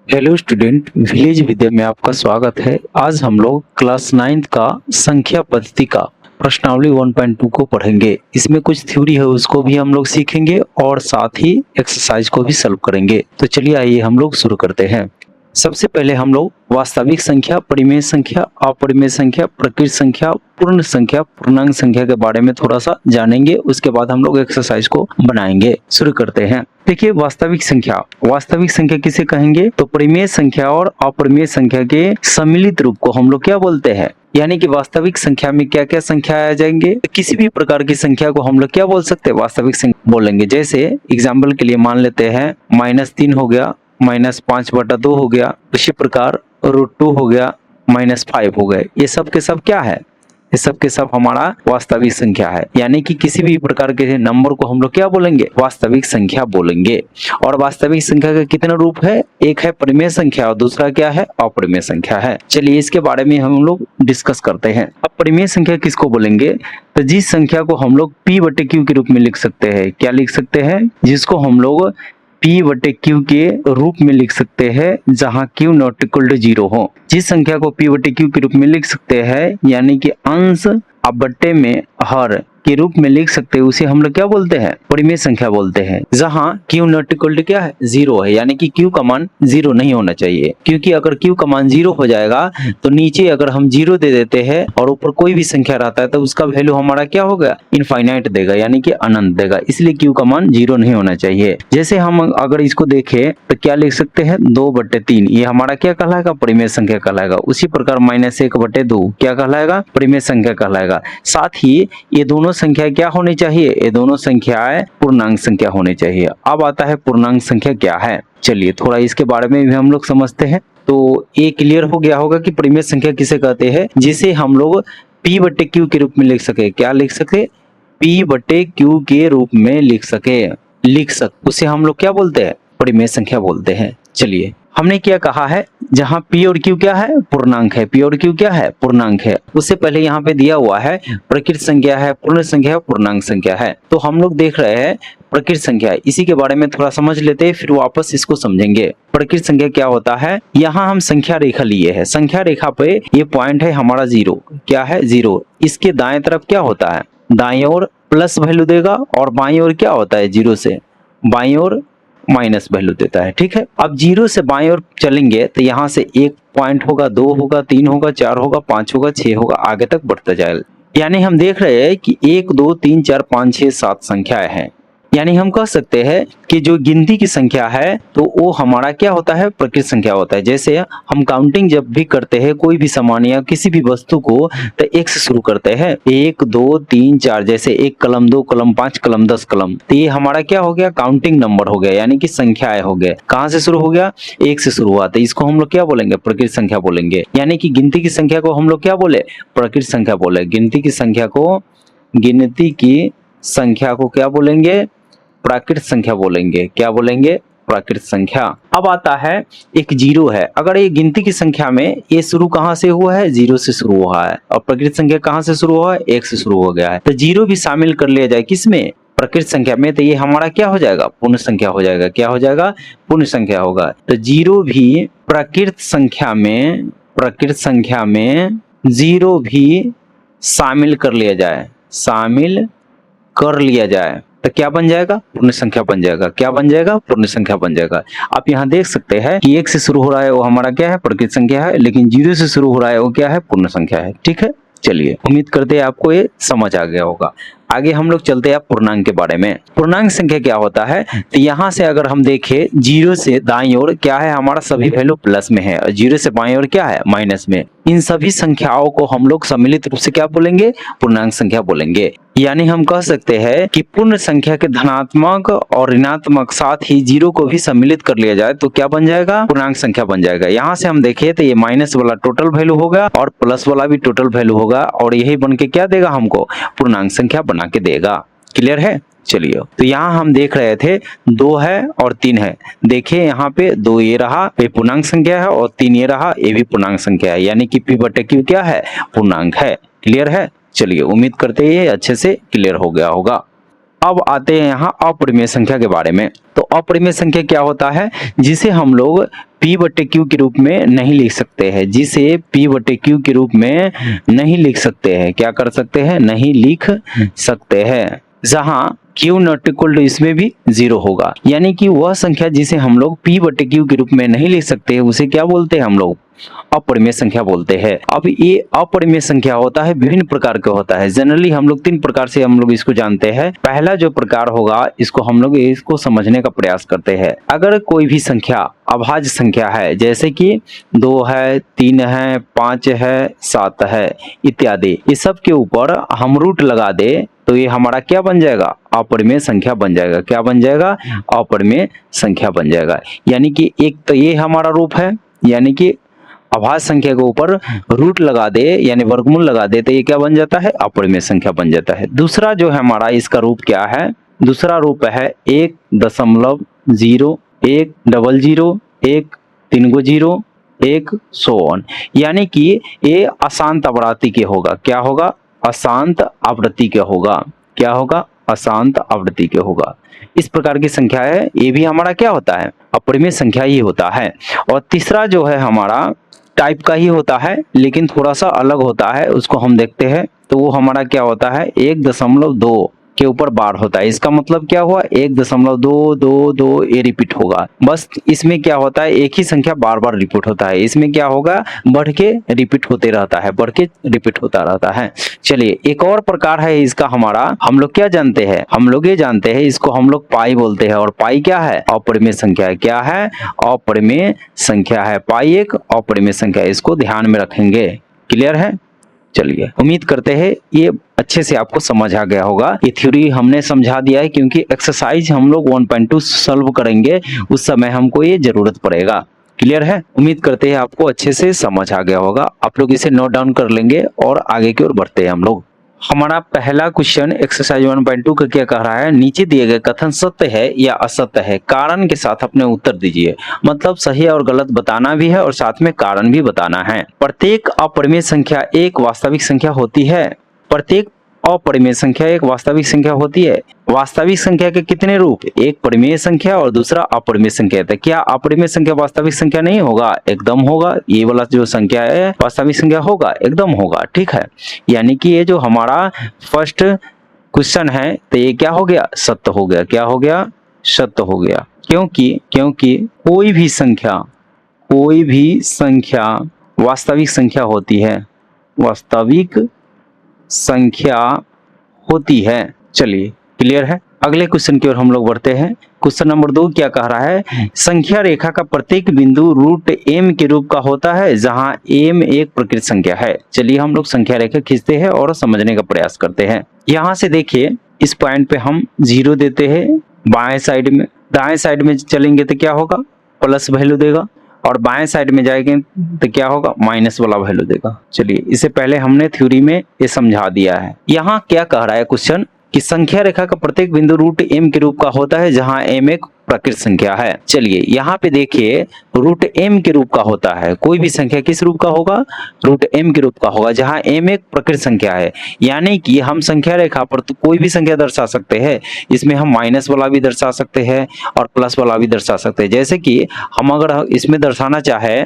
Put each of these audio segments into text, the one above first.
Hello student, village विद्या में आपका स्वागत है। आज हम लोग क्लास 9 का संख्या पद्धति का प्रश्नावली 1.2 को पढ़ेंगे। इसमें कुछ थ्योरी है उसको भी हम लोग सीखेंगे और साथ ही एक्सरसाइज को भी सॉल्व करेंगे। तो चलिए आइए हम लोग शुरू करते हैं। सबसे पहले हम लोग वास्तविक संख्या, परिमेय संख्या, अपरिमेय संख्या, प्रकृत संख्या, पूर्ण संख्या, पूर्णांक संख्या के बारे में थोड़ा सा जानेंगे। उसके बाद हम लोग एक्सरसाइज को बनाएंगे। शुरू करते हैं। देखिए, वास्तविक संख्या किसे कहेंगे? तो परिमेय संख्या और अपरिमेय संख्या के सम्मिलित रूप को हम लोग क्या बोलते हैं? यानी कि वास्तविक संख्या में क्या क्या संख्या आ जाएंगे? किसी भी प्रकार की संख्या को हम लोग क्या बोल सकते हैं? वास्तविक संख्या बोलेंगे। जैसे एग्जाम्पल के लिए मान लेते हैं -3 हो गया, -5/2 हो गया, इसी प्रकार √2 हो गया, -5 हो गए। ये सब के सब क्या है? ये सब के सब हमारा वास्तविक संख्या है। यानी कि किसी भी प्रकार के नंबर को हम लोग क्या बोलेंगे? वास्तविक संख्या बोलेंगे। और वास्तविक संख्या का कितना रूप है? एक है परिमेय संख्या और दूसरा क्या है? अपरिमेय संख्या है। चलिए इसके बारे में हम लोग डिस्कस करते हैं। अब परिमेय संख्या किसको बोलेंगे? तो जिस संख्या को हम लोग P/Q के रूप में लिख सकते हैं। क्या लिख सकते हैं? जिसको हम लोग P/Q के रूप में लिख सकते हैं, जहां Q नॉट इक्वल टू 0 हो। जिस संख्या को P/Q के रूप में लिख सकते हैं, यानी कि अंश बट्टे में हर के रूप में लिख सकते हैं, उसे हम लोग क्या बोलते हैं? परिमेय संख्या बोलते हैं। जहां Q नॉट इक्वल टू क्या है? 0 है। यानी कि Q का मान 0 नहीं होना चाहिए, क्योंकि अगर Q का मान 0 हो जाएगा तो नीचे अगर हम 0 दे देते हैं और ऊपर कोई भी संख्या रहता है तो उसका वैल्यू हमारा क्या होगा? इनफाइनाइट देगा, यानी कि अनंत देगा। इसलिए Q का मान 0 नहीं होना चाहिए। जैसे हम अगर इसको देखें तो क्या लिख सकते हैं? 2/3। ये हमारा क्या कहलाएगा? परिमेय संख्या कहलाएगा। उसी प्रकार -1/2 क्या कहलाएगा? परिमेय संख्या कहलाएगा। साथ ही ये दोनों संख्या क्या होनी चाहिए? ये दोनों संख्याएं पूर्णांक संख्या होनी चाहिए। अब आता है पूर्णांक संख्या क्या है। चलिए थोड़ा इसके बारे में भी हम लोग समझते हैं। तो ये क्लियर हो गया होगा कि परिमेय संख्या किसे कहते हैं, जिसे हम लोग P/Q के रूप में लिख सके। क्या लिख सके? P/Q के रूप में उसे हम लोग क्या बोलते हैं? परिमेय संख्या बोलते हैं। चलिए हमने क्या कहा है? जहां P और Q क्या है? पूर्णांक है। P और Q क्या है? पूर्णांक है। उससे पहले यहाँ पे दिया हुआ है प्रकृत संख्या है, पूर्ण संख्या है, पूर्णांक संख्या है। तो हम लोग देख रहे हैं प्रकृत संख्या। इसी के बारे में थोड़ा समझ लेते हैं, फिर वापस इसको समझेंगे। प्रकृत संख्या क्या होता है? यहाँ हम संख्या रेखा लिए हैं। संख्या रेखा पे ये पॉइंट है हमारा 0। क्या है? 0। इसके दाएं तरफ क्या होता है? दाएं ओर प्लस वैल्यू देगा और बाईं ओर क्या होता है? 0 से बाईं ओर माइनस वैल्यू देता है। ठीक है। अब 0 से बाईं ओर चलेंगे तो यहाँ से 1 पॉइंट होगा, 2 होगा, 3 होगा, 4 होगा, 5 होगा, 6 होगा, आगे तक बढ़ता जाएगा। यानी हम देख रहे हैं कि 1 2 3 4 5 6 7 संख्याएं हैं। यानी हम कह सकते हैं कि जो गिनती की संख्या है तो वो हमारा क्या होता है? प्रकृत संख्या होता है। जैसे हम काउंटिंग जब भी करते हैं कोई भी सामान या किसी भी वस्तु को, तो 1 से शुरू करते हैं। 1 2 3 4, जैसे 1 कलम, 2 कलम, 5 कलम, 10 कलम। तो ये हमारा क्या हो गया? काउंटिंग नंबर हो गया, यानी कि संख्याएं हो गए। कहाँ से शुरू हो गया? 1 से शुरू हुआ। तो इसको हम लोग क्या बोलेंगे? प्रकृत संख्या बोलेंगे। यानी कि गिनती की संख्या को हम लोग क्या बोले? प्रकृत संख्या बोले। गिनती की संख्या को क्या बोलेंगे? प्राकृत संख्या बोलेंगे। क्या बोलेंगे? प्राकृत संख्या। अब आता है एक 0 है। अगर ये गिनती की संख्या में ये शुरू कहाँ से हुआ है? 0 से शुरू हुआ है। और प्रकृत संख्या कहाँ से शुरू हुआ है? 1 से शुरू हो गया है। तो 0 भी शामिल कर लिया जाए किसमें? प्रकृत संख्या में, तो ये हमारा क्या हो जाएगा? पूर्ण संख्या हो जाएगा। क्या हो जाएगा? पूर्ण संख्या होगा। तो 0 भी प्रकृत संख्या में 0 भी शामिल कर लिया जाए तो क्या बन जाएगा? पूर्ण संख्या बन जाएगा। क्या बन जाएगा? पूर्ण संख्या बन जाएगा। आप यहाँ देख सकते हैं कि 1 से शुरू हो रहा है वो हमारा क्या है? प्रकृत संख्या है, लेकिन 0 से शुरू हो रहा है वो क्या है? पूर्ण संख्या है। ठीक है। चलिए उम्मीद करते हैं आपको ये समझ आ गया होगा। आगे हम लोग चलते हैं पूर्णांक के बारे में। पूर्णांक संख्या क्या होता है? तो यहाँ से अगर हम देखें 0 से दाईं ओर क्या है? हमारा सभी वैल्यू प्लस में है और 0 से बाईं ओर क्या है? माइनस में। इन सभी संख्याओं को हम लोग सम्मिलित रूप से क्या बोलेंगे? पूर्णांक संख्या बोलेंगे। यानी हम कह सकते हैं कि पूर्ण संख्या के धनात्मक और ऋणात्मक साथ ही 0 को भी सम्मिलित कर लिया जाए तो क्या बन जाएगा? पूर्णांक संख्या बन जाएगा। यहाँ से हम देखें तो ये माइनस वाला टोटल वैल्यू होगा और प्लस वाला भी टोटल वैल्यू होगा और यही बन के क्या देगा हमको? पूर्णांक संख्या बना के देगा। क्लियर है? चलिए तो यहाँ हम देख रहे थे 2 है और 3 है। देखिए यहाँ पे 2 ये रहा, ये पूर्णांक संख्या है, और 3 ये रहा, ये भी पूर्णांक संख्या है। यानी कि P/Q क्या है? पूर्णांक है। क्लियर है? चलिए उम्मीद करते हैं ये अच्छे से क्लियर हो गया होगा। अब आते हैं यहाँ अपरिमेय संख्या के बारे में। तो अपरिमेय संख्या क्या होता है, जिसे हम लोग P/Q के रूप में नहीं लिख सकते हैं, जिसे P/Q के रूप में नहीं लिख सकते हैं। क्या कर सकते हैं, नहीं लिख सकते हैं। जहां Q नॉट इक्वल टू इसमें भी 0 होगा, यानी कि वह संख्या जिसे हम लोग P/Q के रूप में नहीं लिख सकते, उसे क्या बोलते हैं हम लोग, अपरिमेय संख्या बोलते हैं। अब ये अपरिमेय संख्या होता है, विभिन्न प्रकार का होता है। जनरली हम लोग 3 प्रकार से हम लोग इसको जानते हैं। पहला जो प्रकार होगा, इसको हम लोग इसको समझने का प्रयास करते हैं। अगर कोई भी संख्या अभाज्य संख्या है, जैसे कि 2 है, 3 है, 5 है, 7 है इत्यादि, इस सब के ऊपर हम रूट लगा दे तो ये हमारा क्या बन जाएगा, अपरिमेय संख्या बन जाएगा। क्या बन जाएगा, अपरिमेय संख्या बन जाएगा। यानी कि एक तो ये हमारा रूप है, यानी कि अभाज्य संख्या के ऊपर रूट लगा दे यानी वर्गमूल लगा दे तो ये क्या बन जाता है, अपरिमेय संख्या बन जाता है। दूसरा जो है हमारा, इसका रूप क्या है, दूसरा रूप है 1.0 1 डबल 0 1 3 गो 0 1 सो ऑन, यानी कि ये अशांत आवृत्ति के होगा। क्या होगा, अशांत आवृत्ति के होगा। क्या होगा, अशांत आवृत्ति के होगा। इस प्रकार की संख्या है, ये भी हमारा क्या होता है, अपरिमेय संख्या ही होता है। और तीसरा जो है हमारा टाइप का ही होता है, लेकिन थोड़ा सा अलग होता है, उसको हम देखते हैं। तो वो हमारा क्या होता है, 1.2 के ऊपर बार होता है। इसका मतलब क्या हुआ, 1.222 ये रिपीट होगा। बस इसमें क्या होता है, एक ही संख्या बार बार रिपीट होता है। इसमें क्या होगा, बढ़ के रिपीट होते रहता है, बढ़ के रिपीट होता रहता है। चलिए एक और प्रकार है इसका हमारा, हम लोग क्या जानते हैं, हम लोग ये जानते हैं, इसको हम लोग पाई बोलते हैं। और पाई क्या है, अपरिमेय संख्या है। क्या है, अपरिमेय संख्या है। पाई एक अपरिमेय संख्या, इसको ध्यान में रखेंगे। क्लियर है। चलिए उम्मीद करते हैं ये अच्छे से आपको समझ आ गया होगा। ये थ्योरी हमने समझा दिया है, क्योंकि एक्सरसाइज हम लोग 1.2 सॉल्व करेंगे, उस समय हमको ये जरूरत पड़ेगा। क्लियर है। उम्मीद करते हैं आपको अच्छे से समझ आ गया होगा। आप लोग इसे नोट डाउन कर लेंगे और आगे की ओर बढ़ते हैं हम लोग। हमारा पहला क्वेश्चन एक्सरसाइज 1.2 का क्या कह रहा है, नीचे दिए गए कथन सत्य है या असत्य है, कारण के साथ अपने उत्तर दीजिए। मतलब सही और गलत बताना भी है और साथ में कारण भी बताना है। प्रत्येक अपरिमेय संख्या एक वास्तविक संख्या होती है। प्रत्येक अपरिमेय संख्या एक वास्तविक संख्या होती है। वास्तविक संख्या के कितने रूप, एक परिमेय संख्या और दूसरा अपरिमेय संख्या। तो क्या अपरिमेय संख्या वास्तविक संख्या नहीं होगा, एकदम होगा। ये वाला जो संख्या है वास्तविक संख्या होगा, एकदम होगा। ठीक है, यानी कि ये जो हमारा फर्स्ट क्वेश्चन है तो ये क्या हो गया, सत्य हो गया। क्या हो गया, सत्य हो गया। क्योंकि कोई भी संख्या वास्तविक संख्या होती है, वास्तविक संख्या होती है। चलिए क्लियर है। अगले क्वेश्चन की ओर हम लोग बढ़ते हैं। क्वेश्चन नंबर 2 क्या कह रहा है, संख्या रेखा का प्रत्येक बिंदु रूट m के रूप का होता है, जहां m एक प्रकृत संख्या है। चलिए हम लोग संख्या रेखा खींचते हैं और समझने का प्रयास करते हैं। यहां से देखिए इस पॉइंट पे हम 0 देते हैं बाएं साइड में, दाएं साइड में चलेंगे तो क्या होगा, प्लस वैल्यू देगा, और बाएं साइड में जाएंगे तो क्या होगा, माइनस वाला वैल्यू देगा। चलिए इसे पहले हमने थ्योरी में ये समझा दिया है। यहाँ क्या कह रहा है क्वेश्चन कि संख्या रेखा का प्रत्येक बिंदु रूट m के रूप का होता है, जहां m एक प्रकृत संख्या है। चलिए यहाँ पे देखिए रूट m के रूप का होता है। कोई भी संख्या किस रूप का होगा, रूट m के रूप का होगा, जहां m एक प्रकृत संख्या है। यानी कि हम संख्या रेखा पर तो कोई भी संख्या दर्शा सकते हैं। इसमें हम माइनस वाला भी दर्शा सकते हैं और प्लस वाला भी दर्शा सकते हैं। जैसे कि हम अगर इसमें दर्शाना चाहे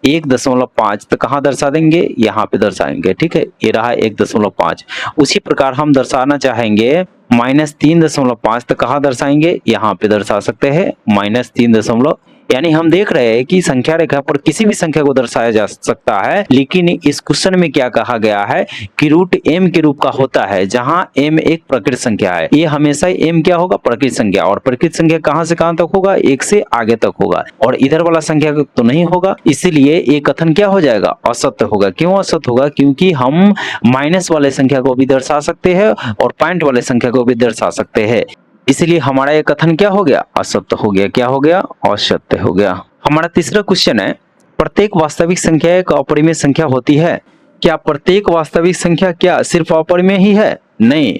1.5 तो कहाँ दर्शा देंगे, यहाँ पे दर्शाएंगे। ठीक है, ये रहा 1.5। उसी प्रकार हम दर्शाना चाहेंगे -3.5 तो कहाँ दर्शाएंगे, यहाँ पे दर्शा सकते हैं -3. यानी हम देख रहे हैं कि संख्या रेखा पर किसी भी संख्या को दर्शाया जा सकता है, लेकिन इस क्वेश्चन में क्या कहा गया है कि रूट m के रूप का होता है, जहां m एक प्रकृत संख्या है। ये हमेशा m क्या होगा, प्रकृत संख्या। और प्रकृत संख्या कहां से कहां तक होगा, 1 से आगे तक होगा, और इधर वाला संख्या तो नहीं होगा। इसीलिए ये कथन क्या हो जाएगा, असत्य होगा। क्यों असत्य होगा, क्योंकि हम माइनस वाले संख्या को भी दर्शा सकते हैं और पॉइंट वाले संख्या को भी दर्शा सकते हैं। इसलिए हमारा ये कथन क्या हो गया, असत्य हो गया। क्या हो गया, असत्य हो गया। हमारा तीसरा क्वेश्चन है, प्रत्येक वास्तविक संख्या एक अपरिमेय संख्या होती है। क्या प्रत्येक वास्तविक संख्या क्या सिर्फ अपरिमेय ही है, नहीं,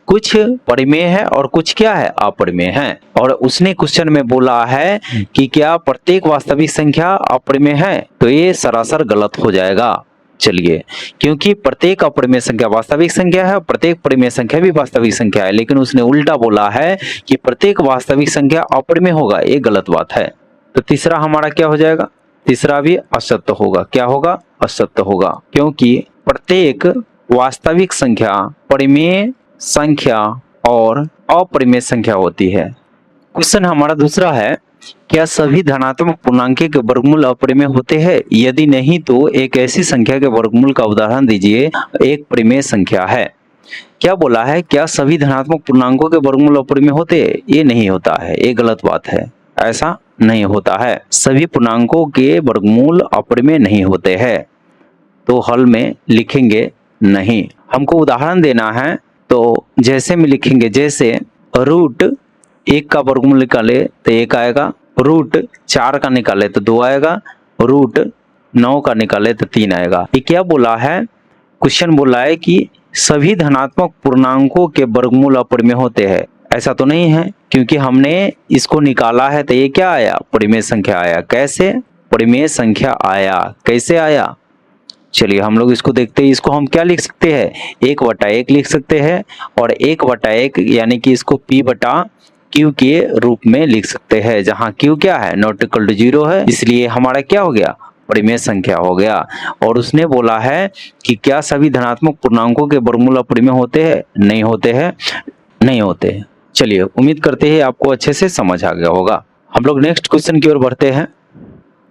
कुछ परिमेय है और कुछ क्या है, अपरिमेय है। और उसने क्वेश्चन में बोला है कि क्या प्रत्येक वास्तविक संख्या अपरिमेय है, तो ये सरासर गलत हो जाएगा। चलिए, क्योंकि प्रत्येक अपरिमेय संख्या वास्तविक संख्या है, प्रत्येक परिमेय संख्या भी वास्तविक संख्या है, लेकिन उसने उल्टा बोला है कि प्रत्येक वास्तविक संख्या अपरिमेय होगा, ये गलत बात है। तो तीसरा हमारा क्या हो जाएगा? तीसरा भी असत्य होगा। क्या होगा? असत्य होगा, क्योंकि प्रत्येक वास्तविक संख्या परिमेय संख्या और अपरिमेय संख्या होती है। क्वेश्चन हमारा दूसरा है, क्या सभी धनात्मक पूर्णांकों के वर्गमूल अपरिमेय होते हैं? यदि नहीं तो एक ऐसी संख्या के वर्गमूल का उदाहरण दीजिए, एक परिमेय संख्या है। क्या बोला है? क्या सभी धनात्मक पूर्णांकों के वर्गमूल अपरिमेय होते हैं? ये नहीं होता है, ये गलत बात है, ऐसा नहीं होता है। सभी पूर्णांकों के वर्गमूल अपरिमेय नहीं होते हैं, तो हल में लिखेंगे नहीं। हमको उदाहरण देना है, तो जैसे में लिखेंगे, जैसे रूट 1 का वर्गमूल निकाले तो 1 आएगा, रूट 4 का निकाले तो 2 आएगा, रूट 9 का निकाले तो 3 आएगा। ये क्या बोला है? क्वेश्चन बोला है कि सभी धनात्मक पूर्णांकों के वर्गमूल अपरिमेय होते हैं। ऐसा तो नहीं है, क्योंकि हमने इसको निकाला है तो ये क्या आया? परिमेय संख्या आया। कैसे? परिमेय संख्या आया। कैसे आया? चलिए हम लोग इसको देखते हैं। इसको हम क्या लिख सकते हैं? 1/1 लिख सकते हैं, और 1/1 यानी कि इसको p बटा q के रूप में लिख सकते हैं, जहां q क्या है? नॉट इक्वल टू 0 है, इसलिए हमारा क्या हो गया? परिमेय संख्या हो गया। और उसने बोला है कि क्या सभी धनात्मक पूर्णांकों के वर्गमूल अपरिमेय होते हैं? नहीं होते हैं, नहीं होते हैं। चलिए, उम्मीद करते हैं आपको अच्छे से समझ आ गया होगा। हम लोग नेक्स्ट क्वेश्चन की ओर बढ़ते हैं।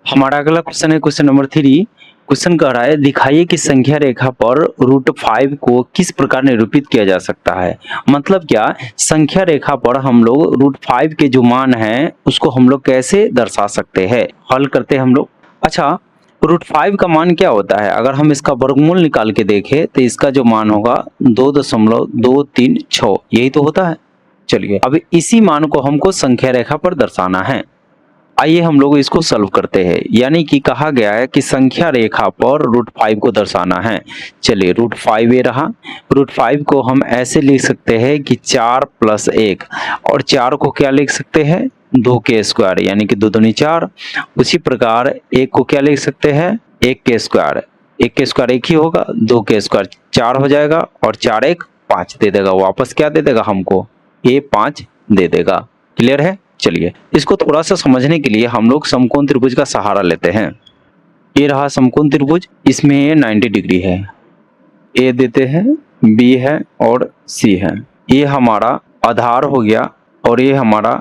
हमारा अगला क्वेश्चन है क्वेश्चन नंबर 3। क्वेश्चन कह रहा है, दिखाइए कि संख्या रेखा पर √5 को किस प्रकार निरूपित किया जा सकता है। मतलब क्या, संख्या रेखा पर हम लोग √5 के जो मान हैं उसको हम लोग कैसे दर्शा सकते हैं? हल करते हैं हम लोग। अच्छा, √5 का मान क्या होता है? अगर हम इसका वर्गमूल निकाल के देखें तो इसका जो मान होगा 2.236, यही तो होता है। चलिए, अब इसी मान को हमको संख्या रेखा पर दर्शाना है। आइए हम लोग इसको सॉल्व करते हैं। यानी कि कहा गया है कि संख्या रेखा पर √5 को दर्शाना है। चलिए, √5 ये रहा। √5 को हम ऐसे लिख सकते हैं कि 4 + 1, और 4 को क्या लिख सकते हैं? 2 के स्क्वायर, यानी कि 2 दूनी 4। उसी प्रकार 1 को क्या लिख सकते हैं? 1 के स्क्वायर। 1 के स्क्वायर 1 ही होगा, 2 के स्क्वायर 4 हो जाएगा, और 4 1 5 दे देगा। वापस क्या दे देगा हमको? ये 5 दे देगा। क्लियर है? चलिए, इसको थोड़ा सा समझने के लिए हम लोग समकोण त्रिभुज का सहारा लेते हैं। ये रहा समकोण त्रिभुज, इसमें 90 डिग्री है। ए देते हैं, बी है और सी है। ये हमारा आधार हो गया, और ये हमारा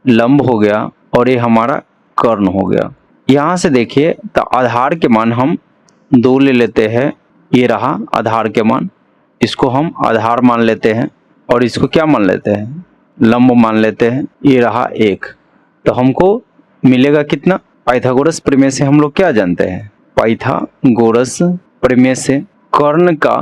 लंब हो गया, और ये हमारा कर्ण हो गया। यहाँ से देखिए तो आधार के मान हम 2 ले लेते हैं। ये रहा आधार के मान, इसको हम आधार मान लेते हैं, और इसको क्या मान लेते हैं? लंब मान लेते हैं। ये रहा 1। तो हमको मिलेगा कितना? पाइथागोरस प्रमेय से हम लोग क्या जानते हैं? पाइथागोरस प्रमेय से कर्ण का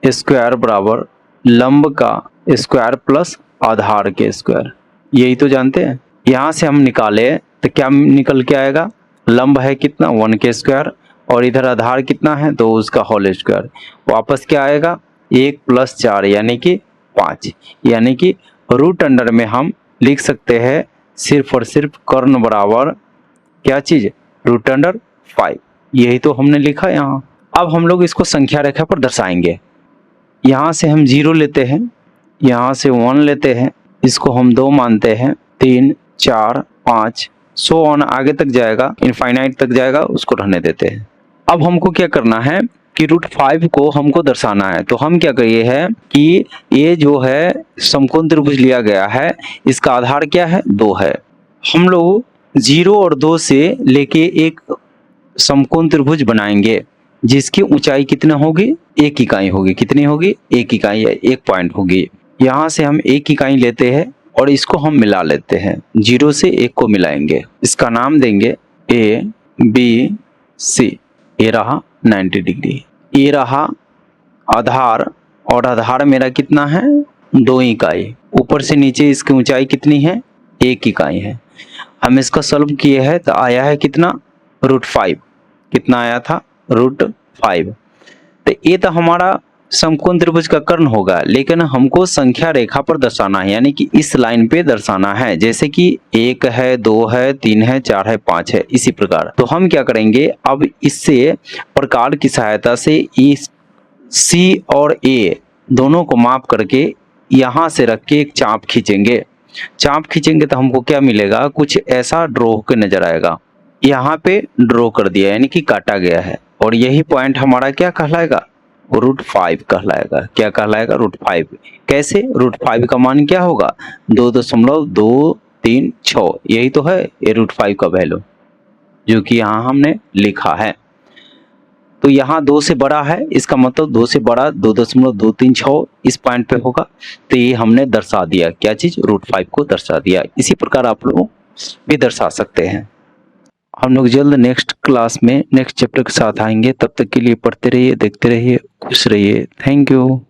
स्क्वायर बराबर लंब का स्क्वायर प्लस आधार के स्क्वायर, यही तो जानते हैं। यहाँ से हम निकाले तो क्या निकल के आएगा? लंब है कितना? 1 के स्क्वायर, और इधर आधार कितना है? तो उसका होल स्क्वायर। वापस क्या आएगा? 1 + 4 यानी कि 5। यानी कि रूट अंडर में हम लिख सकते हैं सिर्फ और सिर्फ कर्ण बराबर क्या चीज? √5। यही तो हमने लिखा यहाँ। अब हम लोग इसको संख्या रेखा पर दर्शाएंगे। यहाँ से हम 0 लेते हैं, यहाँ से 1 लेते हैं, इसको हम 2 मानते हैं, 3 4 5 सो ऑन आगे तक जाएगा, इनफाइनाइट तक जाएगा, उसको रहने देते हैं। अब हमको क्या करना है कि √5 को हमको दर्शाना है। तो हम क्या करिए है कि ये जो है समकोण त्रिभुज लिया गया है, इसका आधार क्या है? 2 है। हम लोग 0 और 2 से लेके एक समकोण त्रिभुज बनाएंगे, जिसकी ऊंचाई कितना होगी? 1 इकाई होगी। कितनी होगी? 1 इकाई है, 1 पॉइंट होगी। यहाँ से हम 1 इकाई लेते हैं और इसको हम मिला लेते हैं। 0 से 1 को मिलाएंगे, इसका नाम देंगे A B C। ये रहा 90 डिग्री। ये रहा आधार, और आधार मेरा कितना है? 2 इकाई। ऊपर से नीचे इसकी ऊंचाई कितनी है? 1 इकाई है। हम इसका सॉल्व किए हैं तो आया है कितना? √5। कितना आया था? √5। तो ये तो हमारा समकोण त्रिभुज का कर्ण होगा, लेकिन हमको संख्या रेखा पर दर्शाना है, यानी कि इस लाइन पे दर्शाना है। जैसे कि 1 है, 2 है, 3 है, 4 है, 5 है, इसी प्रकार। तो हम क्या करेंगे, अब इससे प्रकार की सहायता से इस सी और ए दोनों को माप करके यहाँ से रख के एक चाप खींचेंगे। चाप खींचेंगे तो हमको क्या मिलेगा, कुछ ऐसा ड्रॉ होकर नजर आएगा। यहाँ पे ड्रॉ कर दिया, यानी कि काटा गया है, और यही पॉइंट हमारा क्या कहलाएगा, √5 कहलाएगा। क्या कहलाएगा, √5। कैसे, √5 का मान क्या होगा, 2.236। यही तो है ये √5 का वैल्यू, जो कि यहाँ हमने लिखा है। तो यहाँ 2 से बड़ा है, इसका मतलब 2 से बड़ा 2.236 इस पॉइंट पे होगा। तो ये हमने दर्शा दिया, क्या चीज, √5 को दर्शा दिया। इसी प्रकार आप लोग भी दर्शा सकते हैं। हम लोग जल्द नेक्स्ट क्लास में नेक्स्ट चैप्टर के साथ आएंगे। तब तक के लिए पढ़ते रहिए, देखते रहिए, खुश रहिए। Thank you.